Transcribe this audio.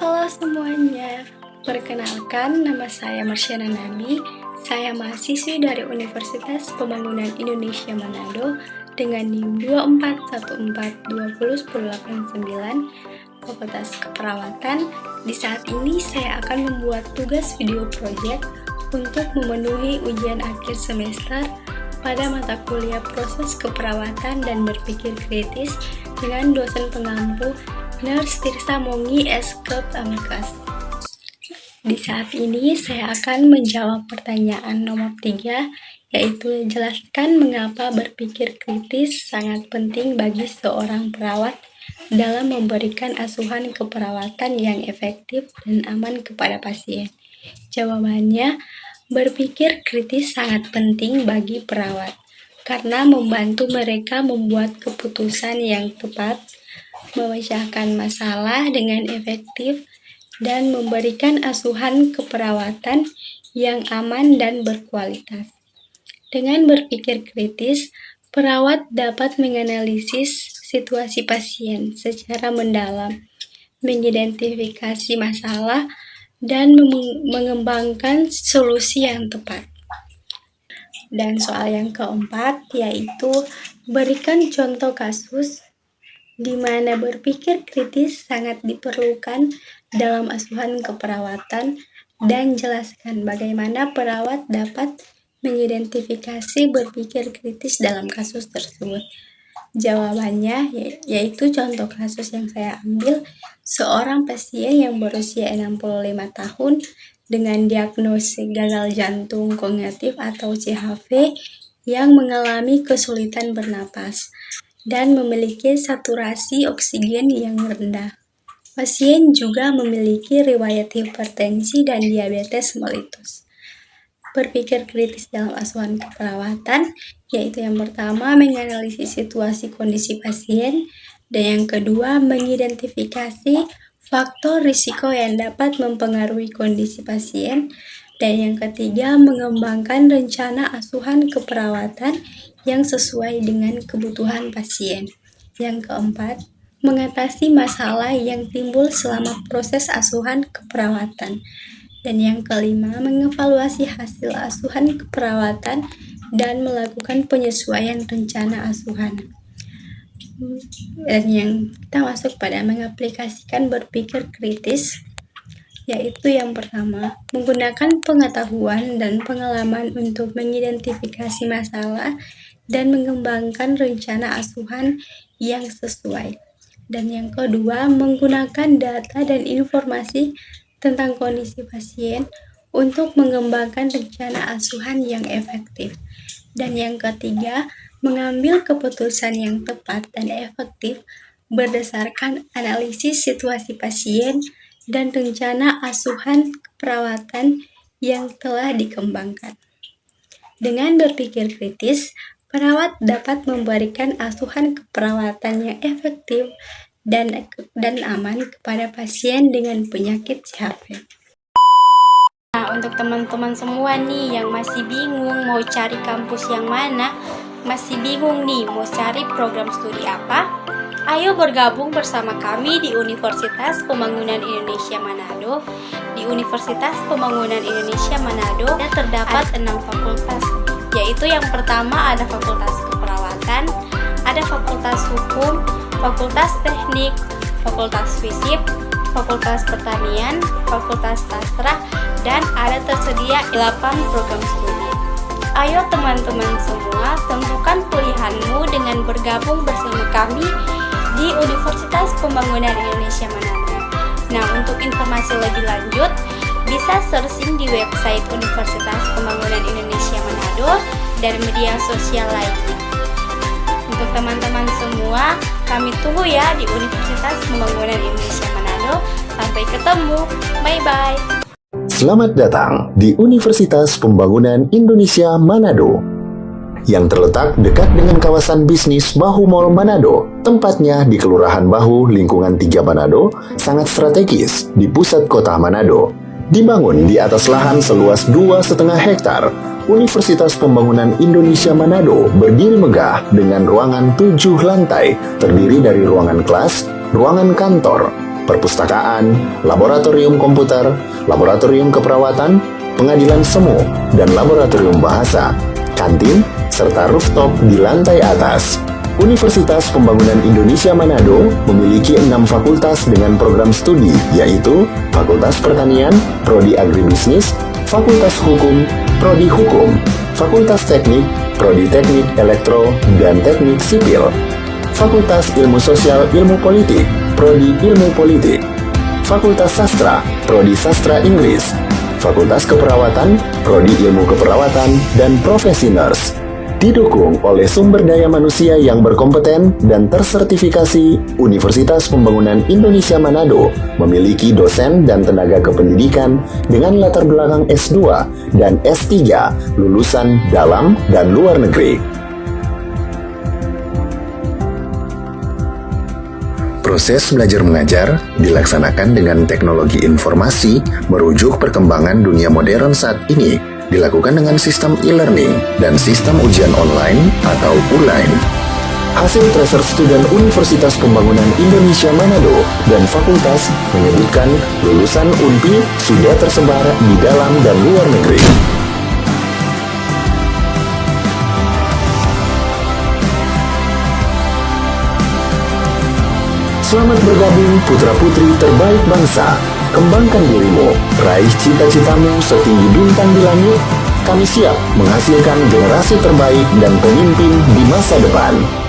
Halo semuanya, perkenalkan nama saya Marsyana Nami. Saya mahasiswi dari Universitas Pembangunan Indonesia Manado dengan NIM 2414201089 Fakultas Keperawatan. Di saat ini saya akan membuat tugas video project untuk memenuhi ujian akhir semester pada mata kuliah proses keperawatan dan berpikir kritis dengan dosen pengampu Nurse Tirsa Mongi Eskep Amikas. Di saat ini saya akan menjawab pertanyaan nomor 3, yaitu jelaskan mengapa berpikir kritis sangat penting bagi seorang perawat dalam memberikan asuhan keperawatan yang efektif dan aman kepada pasien. Jawabannya, berpikir kritis sangat penting bagi perawat karena membantu mereka membuat keputusan yang tepat, memecahkan masalah dengan efektif, dan memberikan asuhan keperawatan yang aman dan berkualitas. Dengan berpikir kritis, perawat dapat menganalisis situasi pasien secara mendalam, mengidentifikasi masalah, dan mengembangkan solusi yang tepat. Dan soal yang keempat, yaitu berikan contoh kasus di mana berpikir kritis sangat diperlukan dalam asuhan keperawatan, dan jelaskan bagaimana perawat dapat mengidentifikasi berpikir kritis dalam kasus tersebut. Jawabannya yaitu contoh kasus yang saya ambil, seorang pasien yang berusia 65 tahun dengan diagnosis gagal jantung kognitif atau CHV yang mengalami kesulitan bernapas dan memiliki saturasi oksigen yang rendah. Pasien juga memiliki riwayat hipertensi dan diabetes mellitus. Berpikir kritis dalam asuhan keperawatan, yaitu yang pertama menganalisis situasi kondisi pasien, dan yang kedua mengidentifikasi faktor risiko yang dapat mempengaruhi kondisi pasien, dan yang ketiga mengembangkan rencana asuhan keperawatan yang sesuai dengan kebutuhan pasien. Yang keempat, mengatasi masalah yang timbul selama proses asuhan keperawatan. Dan yang kelima, mengevaluasi hasil asuhan keperawatan dan melakukan penyesuaian rencana asuhan. Dan yang kita masuk pada mengaplikasikan berpikir kritis, yaitu yang pertama, menggunakan pengetahuan dan pengalaman untuk mengidentifikasi masalah dan mengembangkan rencana asuhan yang sesuai. Dan yang kedua, menggunakan data dan informasi tentang kondisi pasien untuk mengembangkan rencana asuhan yang efektif. Dan yang ketiga, mengambil keputusan yang tepat dan efektif berdasarkan analisis situasi pasien dan rencana asuhan keperawatan yang telah dikembangkan. Dengan berpikir kritis, perawat dapat memberikan asuhan keperawatan yang efektif dan aman kepada pasien dengan penyakit CHV. Nah, untuk teman-teman semua nih yang masih bingung mau cari kampus yang mana, masih bingung nih mau cari program studi apa, ayo bergabung bersama kami di Universitas Pembangunan Indonesia Manado. Di Universitas Pembangunan Indonesia Manado terdapat 6 fakultas, yaitu yang pertama ada Fakultas Keperawatan, ada Fakultas Hukum, Fakultas Teknik, Fakultas Fisip, Fakultas Pertanian, Fakultas Sastra, dan ada tersedia 8 program studi. Ayo teman-teman semua, tentukan pilihanmu dengan bergabung bersama kami di Universitas Pembangunan Indonesia Manado. Nah, untuk informasi lebih lanjut, bisa searching di website Universitas Pembangunan Indonesia Manado dan media sosial lainnya. Untuk teman-teman semua, kami tunggu ya di Universitas Pembangunan Indonesia Manado. Sampai ketemu, bye-bye. Selamat datang di Universitas Pembangunan Indonesia Manado, yang terletak dekat dengan kawasan bisnis Bahu Mall Manado. Tempatnya di Kelurahan Bahu, lingkungan 3 Manado, sangat strategis di pusat kota Manado. Dibangun di atas lahan seluas 2,5 hektar, Universitas Pembangunan Indonesia Manado berdiri megah dengan ruangan 7 lantai, terdiri dari ruangan kelas, ruangan kantor, perpustakaan, laboratorium komputer, laboratorium keperawatan, pengadilan semu, dan laboratorium bahasa, kantin, serta rooftop di lantai atas. Universitas Pembangunan Indonesia Manado memiliki 6 fakultas dengan program studi, yaitu Fakultas Pertanian, Prodi Agribisnis, Fakultas Hukum, Prodi Hukum, Fakultas Teknik, Prodi Teknik Elektro dan Teknik Sipil, Fakultas Ilmu Sosial Ilmu Politik, Prodi Ilmu Politik, Fakultas Sastra, Prodi Sastra Inggris, Fakultas Keperawatan, Prodi Ilmu Keperawatan, dan Profesi Nurse. Didukung oleh sumber daya manusia yang berkompeten dan tersertifikasi, Universitas Pembangunan Indonesia Manado memiliki dosen dan tenaga kependidikan dengan latar belakang S2 dan S3 lulusan dalam dan luar negeri. Proses belajar mengajar dilaksanakan dengan teknologi informasi merujuk perkembangan dunia modern saat ini, dilakukan dengan sistem e-learning dan sistem ujian online atau ULAIN. Hasil tracer student Universitas Pembangunan Indonesia Manado dan fakultas menyebutkan lulusan UNPI sudah tersebar di dalam dan luar negeri. Selamat bergabung putra-putri terbaik bangsa. Kembangkan dirimu, raih cita-citamu setinggi bintang di langit. Kami siap menghasilkan generasi terbaik dan pemimpin di masa depan.